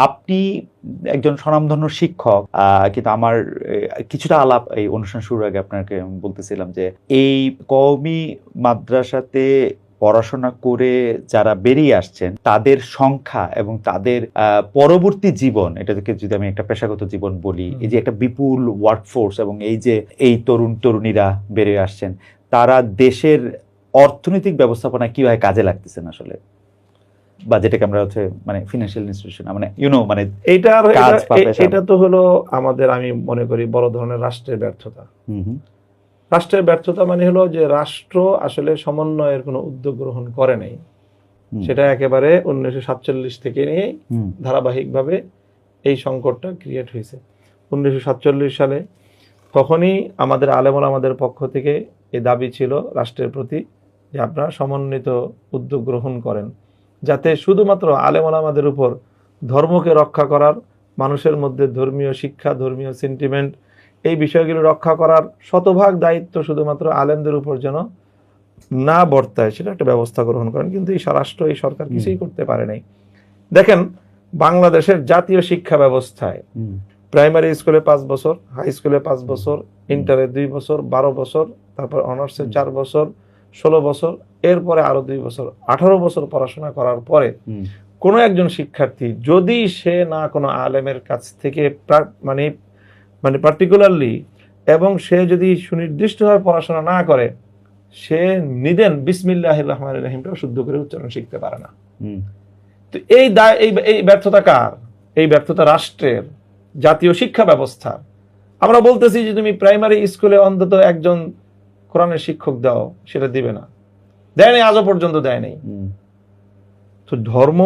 আপনি একজন স্বনামধন্য শিক্ষক, কিন্তু আমার কিছুটা আলাপ এই অনুষ্ঠান শুরুর আগে আপনাকে বলতেছিলাম যে এই কওমি মাদ্রাসাতে পড়াশোনা করে যারা বেরিয়ে আসছেন তাদের সংখ্যা এবং তাদের পরবর্তী জীবন, এটাকে যদি আমি একটা পেশাগত জীবন বলি, এই যে একটা বিপুল ওয়ার্কফোর্স এবং এই যে এই তরুণ তরুণীরা বেরিয়ে আসছেন, তারা দেশের অর্থনৈতিক ব্যবস্থাপনায় কিভাবে কাজে লাগতেছেন আসলে, বা যেটাকে আমরা হচ্ছে মানে ফিনান্সিয়াল ইনস্টিটিউশন মানে মানে এটা তো হলো আমাদের, আমি মনে করি বড় ধরনের রাষ্ট্রের ব্যর্থতা। রাষ্ট্রের ব্যর্থতা মানে হলো যে রাষ্ট্র আসলে সমন্বয়ের কোনো উদ্যোগ গ্রহণ করে নাই। সেটা একেবারে 1947 থেকে নিয়ে ধারাবাহিকভাবে এই সংকটটা ক্রিয়েট হয়েছে। 1947 সালে তখনই আমাদের আলেমুলামাদের পক্ষ থেকে এই দাবি ছিল রাষ্ট্রের প্রতি যে আপনারা সমন্বিত উদ্যোগ গ্রহণ করেন, যাতে শুধুমাত্র আলেমুলামাদের উপর ধর্মকে রক্ষা করার, মানুষের মধ্যে ধর্মীয় শিক্ষা, ধর্মীয় সেন্টিমেন্ট, এই বিষয়গুলো রক্ষা করার শতভাগ দায়িত্ব শুধুমাত্র আলেমদের উপর যেন না বর্তায়, সেটা একটা ব্যবস্থা গ্রহণ করেন। কিন্তু এই রাষ্ট্র, এই সরকার কিছুই করতে পারে নাই। দেখেন, বাংলাদেশের জাতীয় শিক্ষা ব্যবস্থায় প্রাইমারি স্কুলে 5 বছর, হাই স্কুলে 5 বছর, ইন্টারে 2 বছর, 12 বছর, তারপর অনার্সে 4 বছর, 16 বছর, এরপরে আরো 2 বছর, 18 বছর পড়াশোনা করার পরে কোনো একজন শিক্ষার্থী যদি সে না কোনো আলেমের কাছ থেকে মানে পার্টিকুলারলি, এবং সে যদি সুনির্দিষ্টভাবে পড়াশোনা না করে, সে নিদেন বিসমিল্লাহির রহমানির রহিমটাও শুদ্ধ করে উচ্চারণ শিখতে পারে না। তো এই ব্যর্থতা কার? এই ব্যর্থতা রাষ্ট্রের, জাতীয় শিক্ষা ব্যবস্থা। আমরা বলতেছি যে তুমি প্রাইমারি স্কুলে অন্তত একজন কোরআনের শিক্ষক দাও, সেটা দিবে না, দেয় নাই, আজও পর্যন্ত দেয় নাই। তো ধর্ম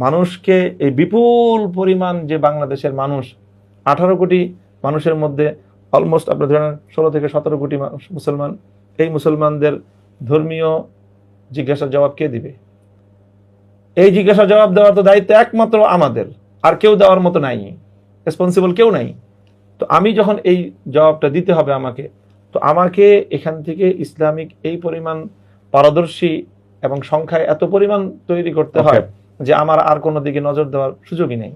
মানুষকে, এই বিপুল পরিমাণ যে বাংলাদেশের মানুষ, 18 কোটি মানুষের মধ্যে অলমোস্ট আপনি ধরেন 16 থেকে 17 কোটি মুসলমান, এই মুসলমানদের ধর্মীয় জিজ্ঞাসার জবাব কে দিবে? এই জিজ্ঞাসার জবাব দেওয়ার তো দায়িত্ব একমাত্র আমাদের, আর কেউ দেওয়ার মতো নাই, রেসপন্সিবল কেউ নাই। তো আমি যখন এই জবাবটা দিতে হবে আমাকে, তো আমাকে এখান থেকে ইসলামিক এই পরিমাণ পারদর্শী এবং সংখ্যায় এত পরিমাণ তৈরি করতে হয় যে আমার আর কোনো দিকে নজর দেওয়ার সুযোগই নেই।